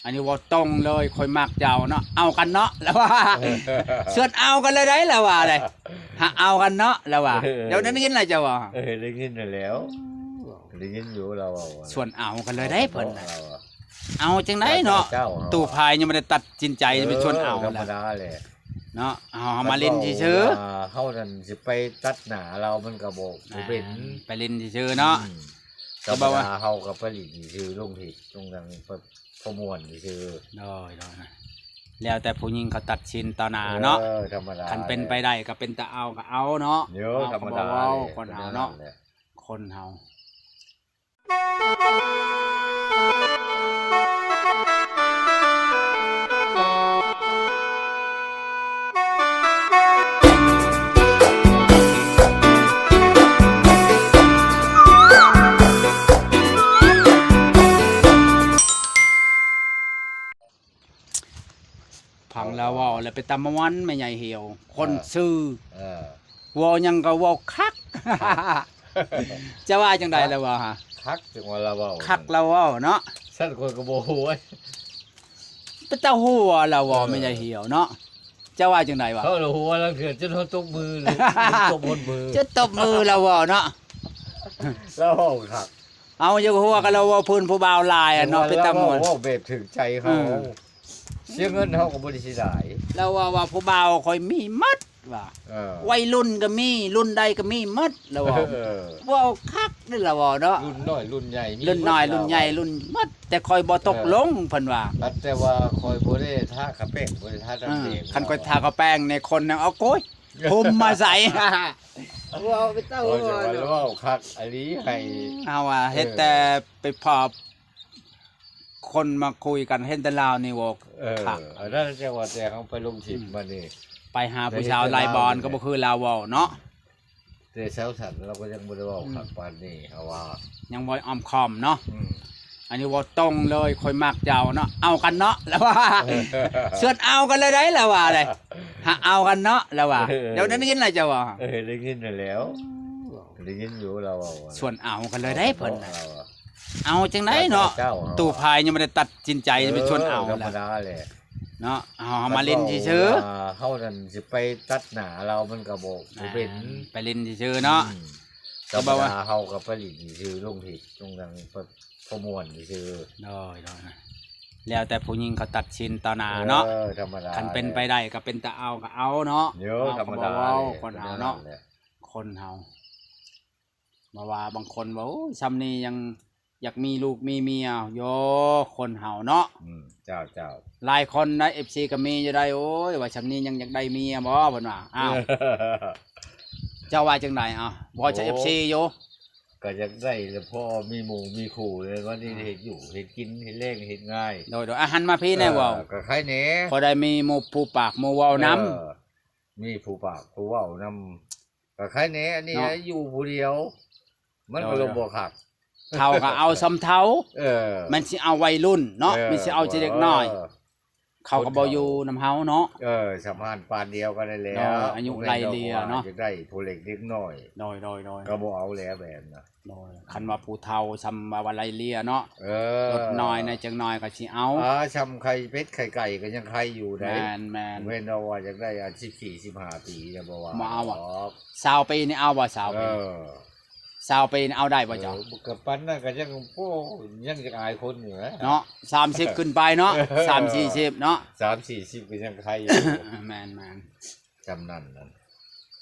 อันนี้ว่าตรงเลยคอยมักเจ้าเนาะเอากันเนาะแล้วว่าส่วนเอากันเลยได้แล้วว่าเลยหาเอากันเนาะแล้วว่าเดี๋ยวนั้นยินอะไรเจ้าว่าได้ยินแล้วได้ยินอยู่เราส่วนเอากันเลยได้เพิ่นเอาจังไดเนาะตู่พายยังไม่ได้ตัดสินใจจะไปชวนเอาธรรมดาแหละเนาะเอามาเล่นซื่อเฮานั่นสิไปตัดหน้าเรามันก็บ่เป็นไปเล่นซื่อเนาะธรรมดาเฮาก็ไปเล่นซื่อลงที่ตรงนั้นพม่วนซื่อได้แล้วแต่ผู้หญิงเขาตัดสินต่อหน้าเนาะธรรมดาคันเป็นไปได้ก็เป็นตาเอาก็เอาเนาะธรรมดาคนเฮาเนาะคนเฮาพังแล้วว่าแล้วไปตำวันไม่ใหญ่เหี่ยวคนซื่อว่ายังก็ว่าคักจะว่าจังใดแล้วว่าฮะคักจังว่าเราว่าคักแล้วว่าเนาะฉันคนก็บ่ฮู้เป็นเจ้าฮู้เราว่าไม่ใหญ่เหี่ยวเนาะจะว่าจังใดวะเขาฮู้ว่าเราเกิดจนเฮาตบมือเลยตบบนมือจะตบมือเราว่าเนาะเราคักเอาอยู่ฮู้ว่าก็เราว่าพื้นผู้บ่าวลายอ่ะเนาะเป็นตำมวนว่าแบบถึงใจเขาเสียเงินเขาก็บ่ได้สิได้แล้วว่าผู้บ่าวค่อยมีมัดว่าวัยรุ่นก็มีรุ่นใดก็มีมัดแล้วว่าคักนี่ล่ะว่าเนาะรุ่นน้อยรุ่นใหญ่รุ่นน้อยรุ่นใหญ่รุ่นมัดแต่ค่อยบ่ตกลงเพิ่นว่าแต่ว่าค่อยบ่ได้ทาขะแป้งบ่ได้ทาตะเกียงคันค่อยทากะแป้งในคนนึงเอาโกยพุ่มมาใส่ว่าไปเต้าว่าคักอันนี้ให้เอาว่าเฮ็ดแต่ไปพอคนมาคุยกันเห็นแต่ลาวนี่วอกคักนั่นจังว่าแต่เขาไปลงทิพย์มานี่ไปหาผู้ชายลายบอลก็บ่คือลาวเว้าเนาะแต่เช้าสันเราก็ยังบ่ได้เว้าคักปานนี้เฮาว่ายังบ่อ้อมค้อมเนาะอันนี้ว่าตรงเลยคอยมักเจ้าเนาะเอากันเนาะแล้วว่าส่วนเอากันเลยได้แล้วว่าเลยหาเอากันเนาะแล้วว่าเดี๋ยวนั้นยินอะไรเจ้าว่าได้ยินแล้วได้ยินอยู่เราส่วนเอากันเลยได้เพิ่นเอาจังไดเนาะตู่พายยังไม่ได้ตัดสินใจจะไปชวนเอาธรรมดาแหละเนาะเอามาเล่นซื่อเฮานั่นสิไปตัดหน้าเรามันก็บ่เป็นไปเล่นซื่อเนาะธรรมดาเฮาก็ไปเล่นซื่อลงที่ตรงนั้นพม่วนซื่อได้แล้วแต่ผู้หญิงเขาตัดสินต่อหน้าเนาะธรรมดาคันเป็นไปได้ก็เป็นตาเอาก็เอาเนาะธรรมดาคนเฮาเนาะคนเฮามาว่าบางคนว่าโอ้ซ้ำนี้ยังอยากมีลูกมีเมียโยคนเฮาเนาะเจ้าหลายคนนะ FC ก็มีอยู่ได้โอ้ยว่าซ้ำนี้ยังอยากได้เมียบ่เพิ่นว่าอ้าวเจ้าว่าจังได๋บ่จะ FC อยู่ก็อยากได้แล้วพอมีหมู่มีคู่เลยว่านี่เฮ็ดอยู่เฮ็ดกินเฮ็ดแลงเฮ็ดง่ายโดยอาหารมาพี่แน่เว้าก็ใครแหน่พอได้มีหมู่ผู้ปากหมู่เว้านำมีผู้ปากผู้เว้านำก็ใครแหน่อันนี้อยู่ผู้เดียวมันก็ลงบ่คักเท่าก็เอาซ้ำเท่ามันสิเอาวัยรุ่นเนาะมันสิเอาเด็กน้อยเขาก็บ่อยู่นำเฮาเนาะสะพานปานเดียวกันได้แล้วอายุไล่เลี่ยเนาะจะได้ผู้เล็กเด็กน้อยโดยก็บ่เอาแล้วแบบน่ะคันว่าผู้เฒ่าซ้ำว่าไล่เลี่ยเนาะลดน้อยในจังน้อยก็สิเอาซ้ำไข่เป็ดไข่ไก่ก็ยังไข่อยู่ได้แม่นเว้นเอาว่าอยากได้อาชีพ15ปีเนี่ยบ่ว่าบ่เอาอ่ะ20ปีนี่เอาบ่20ปี20ปีนี่เอาได้บ่เจ้าก็ปานนั้นก็ยังยังจะอายคนอยู่เนาะ30ขึ้นไปเนาะ30-40เนาะ30-40ก็ยังไข่อยู่แม่นจำนั่น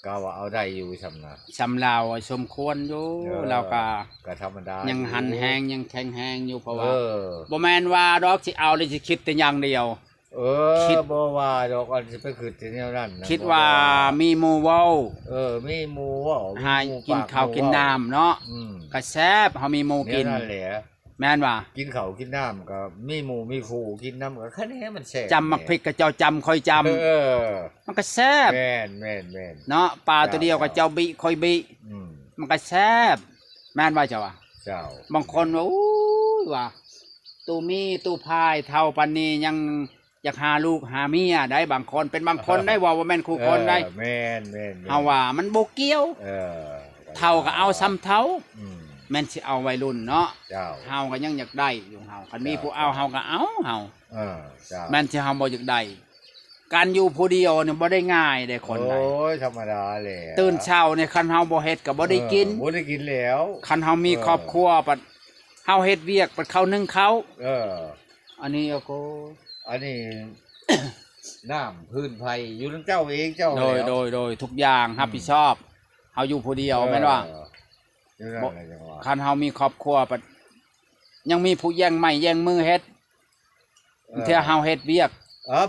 ก็ว่าเอาได้อยู่ซำน่ะซำลาวสมควรอยู่เราก็ธรรมดายังหันแฮงยังแข็งแฮงอยู่เพราะว่าบ่แม่นว่าดอกสิเอาเลยสิคิดแต่อย่างเดียวคิดบ่ว่าดอกอันสิไปคิดแต่แนวนั้นคิดว่ามีหมู่เว้ามีหมู่เว้าให้กินข้าวกินน้ำเนาะก็แซ่บเฮามีหมู่กินนั่นแหละแม่นว่ากินข้าวกินน้ำก็มีหมู่มีคู่กินน้ำก็แค่นี้มันแซ่บจำมักพริกก็เจ้าจำค่อยจำมันก็แซ่บแม่นเนาะปลาตัวเดียวก็เจ้าบิค่อยบิมันก็แซ่บแม่นว่าเจ้าว่าบางคนว่าอู้ว่าตู้พายเท่าปานนี้ยังอยากหาลูกหาเมียได้บางคนเป็นบางคนได้ว่าแม่นคู่คนได้แม่นเฮาว่ามันบ่เกี่ยวเท่าก็เอาซ้ำเท่าแม่นสิเอาวัยรุ่นเนาะเฮาก็ยังอยากได้อยู่เฮาคันมีผู้เอาเฮาก็เอาเฮา จ้าแม่นที่เฮาบ่อยากได้การอยู่ผู้เดียวเนี่ยบ่ได้ง่ายได้คนใด โอ้ยธรรมดาแหละ ตื่นเช้าเนี่ยคันเฮาบ่เฮ็ดก็บ่ได้กิน บ่ได้กินแล้ว คันเฮามีครอบครัวปัดเฮาเฮ็ดเวียกปัดเขานึ่งเขาอันนี้โอ้โหอันนี้ น้ำพื้นไผอยู่นำเจ้าเองเจ้าโดยทุกอย่างรับผิดชอบเฮาอยู่ผู้เดียวแม่นว่าคันเฮามีครอบครัวปัดยังมีผู้แย่งไม้แย่งมือเฮ็ดเทื่อเฮาเฮ็ดเวียก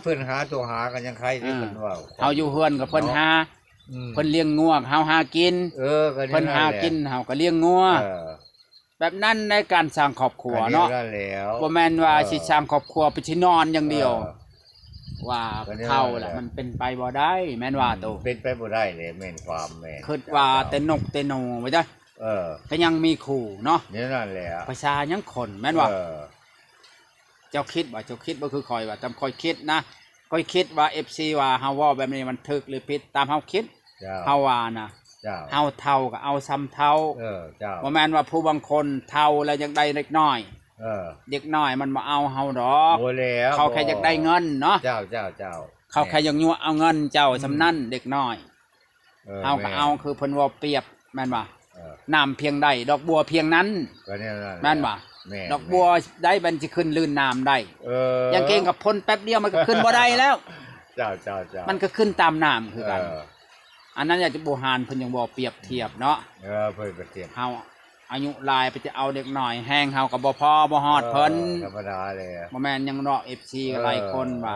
เพิ่นหาตัวหากันยังใครที่เพิ่นว่าเฮาอยู่เฮือนกับเพิ่นหาเพิ่นเลี้ยงงัวเฮาหากินเพิ่นหากินเฮาก็เลี้ยงงัวแบบนั้นในการสร้างครอบครัวเนาะบ่แม่นว่าสิสร้างครอบครัวไปสินอนอย่างเดียวว่าเฒ่าล่ะมันเป็นไปบ่ได้แม่นว่าโตเป็นไปบ่ได้เลยแม่นความแม่นคิดว่าแต่นกแต่หนูไว้จ้ะก็ยังมีคู่เนาะนี่นั่นแหละประชายังคนแม่นว่าเจ้าคิดบ่คือข่อยว่าจำข่อยคิดนะข่อยคิดว่า FC ว่าเฮาเว้าแบบนี้มันถูกหรือผิดตามเฮาคิดเฮาว่านะเฮาเฒ่าก็เอาซ้ำเฒ่าบ่แม่นว่าผู้บางคนเฒ่าแล้วอยากได้เล็กน้อยเด็กน้อยมันบ่เอาเฮาดอกเขาแค่อยากได้เงินเนาะเจ้าเขาแค่อยากยั่วเอาเงินเจ้าสำนั้นเด็กน้อยเฮาก็เอาคือเพิ่นว่าเปรียบแม่นว่าน้ำเพียงใดดอกบัวเพียงนั้นแม่นว่าดอกบัวได้มันสิขึ้นลื่นน้ำได้อย่างเก่งกับพ่นแป๊บเดียวมันก็ขึ้นบ่ได้แล้วเจ้ามันก็ขึ้นตามน้ำคือกันอันนั้นอยากจะโบราณเพิ่นยังบ่เปรียบเทียบเนาะเพิ่นเปรียบเฮาอายุหลายไปจะเอาเด็กน้อยแห้งเฮาก็บ่พอบ่ฮอดเพิ่นธรรมดาเลยบ่แม่นยังเนาะ FC หลายคนว่า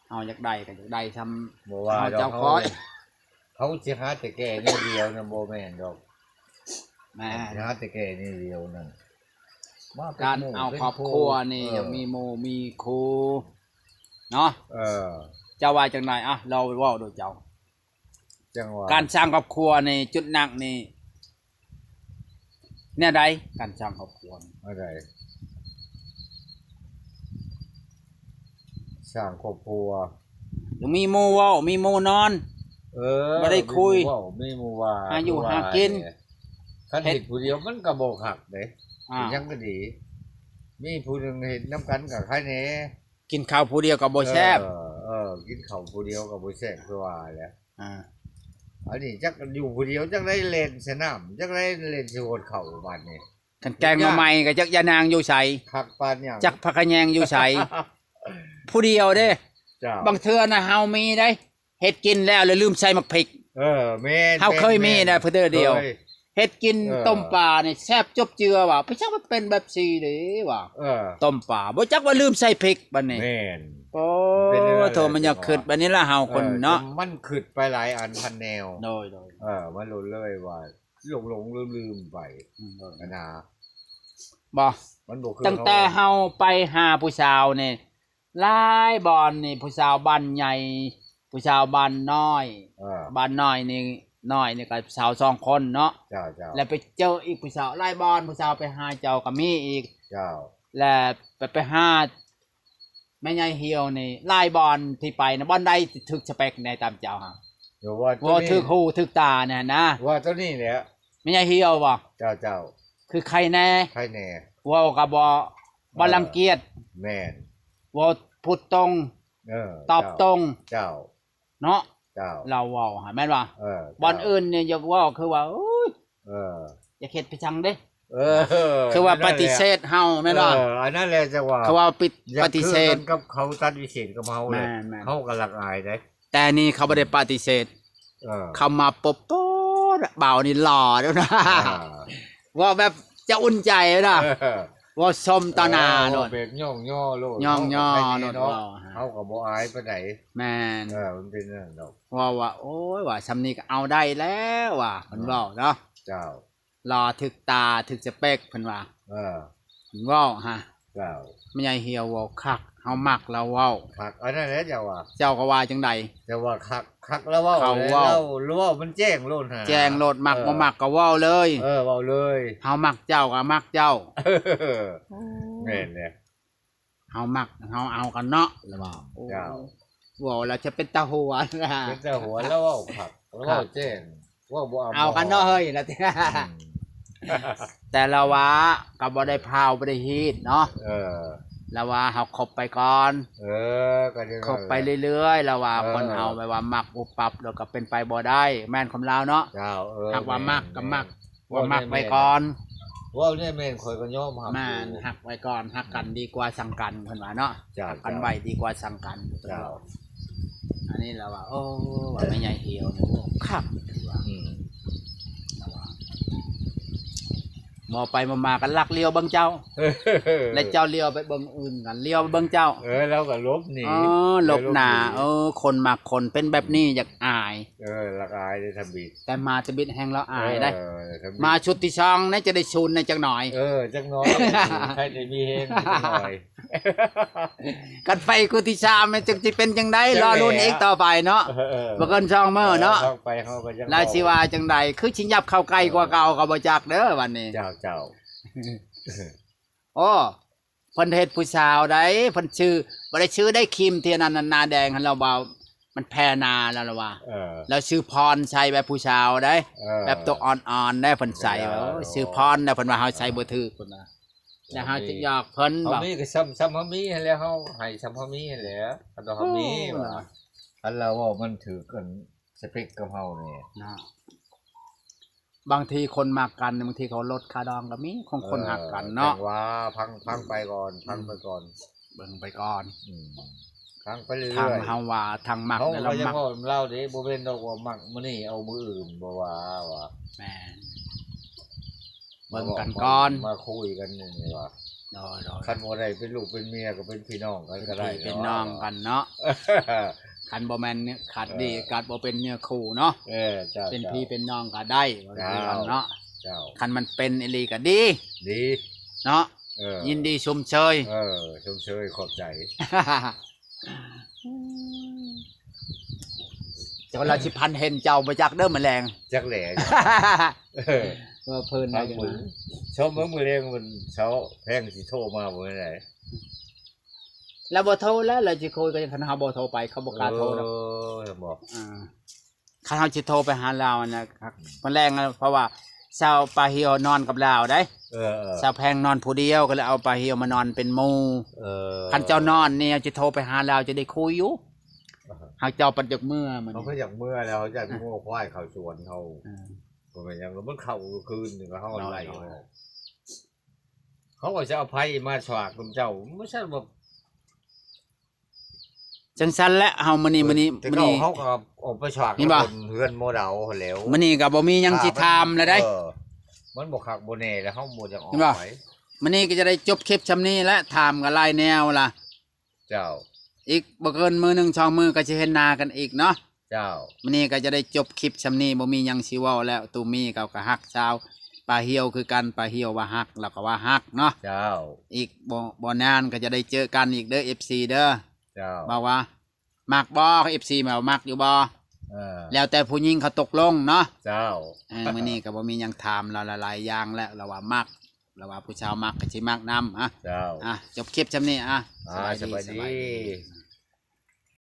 เฮาอยากได้ก็อยากได้ทำบ่ว่าเจ้าคอยเขาสิหาแต่แก่นี่เดียวนะบ่แม่นดอกแม่หาแต่แก่นี่เดียวนั่นการเอาครอบครัวนี่ยังมีหมู่มีครูเนาะเจ้าว่าจังไดอ่ะเราเว้าโดยเจ้าการสร้างครอบครัวนี่จุดหนักนี่เนี่ยใดการสร้างครอบครัวอะไรสร้างครอบครัวยังมีหมู่เว้ามีหมู่นอนบ่ได้คุยมีหมู่ว่าหาอยู่หากินคันเฮ็ดผู้เดียวมันก็บ่คักเด้ยังก็ดีมีผู้นึงเฮ็ดนำกันก็ใครแน่กินข้าวผู้เดียวก็บ่แซ่บกินข้าวผู้เดียวก็บ่แซ่บคือว่าแหละอันนี้จักอยู่ผู้เดียวจักได้เล่นสนามจักได้เล่นสิโหดเข้าบ้านนี่คันแกงหน่อไม้ก็จักยานางอยู่ไสคักปานหยังจักผักขะแยงอยู่ไสผู้เดียวเด้บางเทื่อน่ะเฮามีได้เฮ็ดกินแล้วลืมใส่มักพริกแม่นเฮาเคยมีนะเพิ่นเดียวเฮ็ดกินต้มปลานี่แซ่บจบเจือว่ะบ่จักว่าเป็นแบบซี่เด้ว่ะต้มปลาบ่จักว่าลืมใส่พริกบัดนี้แม่นโอ้โธ่มันอยากคิดบัดนี้ล่ะเฮาคนเนาะมันคิดไปหลายอันพันแนวโดยมันหลุดเลยว่าหลงลืมไปนะบ่มันบ่คือตั้งแต่เฮาไปหาผู้สาวนี่หลายบ่อนนี่ผู้สาวบ้านใหญ่ผู้สาวบ้านน้อยบ้านน้อยนี่น้อยนี่ก็สาว2คนเนาะแล้วไปเจออีกผู้สาวหลายบ่อนผู้สาวไปหาเจ้าก็มีอีกแล้วไปหาแม่ใหญ่เหี่ยวนี่หลายบ่อนที่ไปนะบ่อนใดถึกสเปคในตามเจ้าฮะว่าถึกหูถึกตาเนี่ยนะว่าตัวนี้แหละแม่ใหญ่เหี่ยวบ่เจ้าคือใครแน่ว่าก็บ่รังเกียจแม่นว่าพูดตรงตอบตรงเจ้าเนาะเราเว้าหาแม่นว่าบ่อนอื่นเนี่ยอย่าเว้าคือว่าโอ้ยอย่าเฮ็ดไปจังเด้คือว่าปฏิเสธเฮาแม่นว่าอันนั้นแหละจังว่าคือว่าปฏิเสธกับเขาตัดวิเศษกับเฮาเลยเฮาก็รักอายได้แต่นี่เขาบ่ได้ปฏิเสธเขามาปบป๊ดบ่าวนี่หล่อแล้วนะว่าแบบจะอุ่นใจนะว่าชมตาหน้าโลดแบบย่องๆโลดย่องๆโลดเฮาก็บ่อายปานใดแม่นมันเป็นนั่นดอกว่าโอ้ยว่าซำนี้ก็เอาได้แล้วว่ะเพิ่นเว้าเนาะเจ้าหล่อถึกตาถึกสเปคเพิ่นว่าเพิ่นเว้าฮะเจ้าแม่ใหญ่เหี่ยวเว้าคักเฮามักแล้วเว้าคักอันนั้นแหละเจ้าว่าเจ้าก็ว่าจังได๋เจ้าว่าคักแล้วเว้าแล้วมันแจ้งโลดหาแจ้งโลดมักบ่มักก็เว้าเลยเว้าเลยเฮามักเจ้าก็มักเจ้าแม่นแหละเฮามักเฮาเอากันเนาะแล้วว่าเจ้าเว้าแล้วจะเป็นตาหัวนะเป็นตาหัวแล้วเว้าคักแล้วเว้าแจ้งว่าบ่เอากันเนาะเฮ้ยล่ะแต่ละว่าก็บ่ได้พาวบ่ได้ฮีดเนาะ แล้วว่าเฮาคบไปก่อน ก็จะ คบไปเรื่อยๆแล้วว่าคนเฮาแบบว่ามักอุบปับแล้วก็เป็นไปบ่ได้แม่นของลาวเนาะ เจ้าหากว่ามักก็มักว่ามักไว้ก่อน ว่าเนี่ยแม่นข่อยก็ยอมรับ แม่นหักไว้ก่อนหักกันดีกว่าสั่งกันเพิ่นว่าเนาะหักกันไว้ดีกว่าสั่งกัน เจ้า อันนี้เราว่าโอ้ว่าไม่ใหญ่เหี่ยวนี่คักว่าหมอไปมากันลักเลี้ยวเบิ่งเจ้าและเจ้าเลี้ยวไปเบิ่งอื่นกันเลี้ยวไปเบิ่งเจ้าแล้วก็ลบหนีหลบหน้าคนมักคนเป็นแบบนี้อยากอายละอายได้ทำบิดแต่มาจะบิดแห่งแล้วอายได้มาชุดที่ช่องนี่จะได้ชุนในจักหน่อยจักน้อยให้ได้มีเฮงหน่อยกันไปกูที่ชามมันจึงสิเป็นจังได๋รอรุ่นอีกต่อไปเนาะบ่เกินช่องมื้อเนาะไปเฮาก็จังราสิว่าจังได๋คือสิยับเข้าใกล้กว่าเก่าก็บ่จักเด้อวันนี้เจ้าโอ้เพิ่นเฮ็ดผู้สาวได้เพิ่นชื่อบ่ได้ชื่อได้คิมเที่ยนั้นนาแดงหั่นเราเบามันแพนาแล้วล่ะว่าแล้วชื่อพรใช้แบบผู้สาวได้แบบตัวอ่อนๆได้เพิ่นใส่ชื่อพรแล้วเพิ่นว่าเฮาใช้บ่ถูกเพิ่นว่าแล้วเฮาจะยอกเพิ่นบ่มีก็ซ้ำเฮามีแล้วเฮาให้ซ้ำเฮามีแหละอันเฮามีว่าอันเราว่ามันถือกันสเปคกับเฮานี่นะบางทีคนมักกันบางทีเขาลดค่าดองก็มีของคนหักกันเนาะว่าพังไปก่อนพังไปก่อนเบิ่งไปก่อนพังไปเรื่อยๆทางเฮาว่าทางมักแล้วมักเล่าดิบ่เป็นดอกว่ามักมื้อนี้เอามื้ออื่นบ่ว่าแม่นเบิ่งกันก่อนมาคุยกันนี่ว่าคันบ่ได้เป็นลูกเป็นเมียก็เป็นพี่น้องกันก็ได้เป็นน้องกันเนาะคันบ่แม่นเนี่ยขาดดีกัดบ่เป็นเนื้อคู่เนาะเป็นพี่เป็นน้องก็ได้เนาะคันมันเป็นอีหลีก็ดีเนาะยินดีชมเชยชมเชยขอบใจเจ้าราชิพันเห็นเจ้าบ่จักเด้อแมลงจักแหล่เพิ่นได้จังได๋ชมมื้อแรงมันเช้าแพงสิโทรมาบ่ได้แล้วบ่โทรแล้วเราสิคุยกันคันเฮาบ่โทรไปเขาบ่กล้าโทรดอกบอกคันเฮาสิโทรไปหาลาวนะครับมันแรงเพราะว่าชาวปาเฮียวนอนกับลาวได้ชาวแพงนอนผู้เดียวก็เลยเอาปาเฮียวมานอนเป็นหมู่คันเจ้านอนเนี่ยจะโทรไปหาลาวจะได้คุยอยู่หากเจ้าปัดจากเมื่อมันเขาก็อยากเมื่อแล้วอยากงัวควายเข้าสวนเขาบ่แม่นหยังมันเข้าคืนนึงก็เฮาไล่เขาก็จะเอาไผมาฉากคุณเจ้าบ่ใช่บ่จังซั่นแหละเฮามื้อนี้เขาก็ออกไปฉากคนเฮือนโมเดาแล้วมื้อนี้ก็บ่มีหยังสิถามแล้วได้มันบ่คักบ่แน่แล้วเฮาบ่จักออกไปมื้อนี้ก็จะได้จบคลิปซำนี้และถามกันหลายแนวล่ะเจ้าอีกบ่เกินมื้อนึง2มื้อก็สิเห็นหน้ากันอีกเนาะเจ้ามื้อนี้ก็จะได้จบคลิปซำนี้บ่มีหยังสิเว้าแล้วตูมีก็ฮักชาวปลาเหี่ยวคือกันปลาเหี่ยวว่าฮักแล้วก็ว่าฮักเนาะเจ้าอีกบ่นานก็จะได้เจอกันอีกเด้อ FC เด้อเจ้าบอกว่ามักบ่ FC แม่มักอยู่บ่แล้วแต่ผู้หญิงเขาตกลงเนาะเจ้ามื้อนี้ก็บ่มีหยังถามเราหลายๆอย่างแล้วเราว่ามักเราว่าผู้ชาวมักก็สิมักนำเจ้าจบคลิปซำนี้สบายดี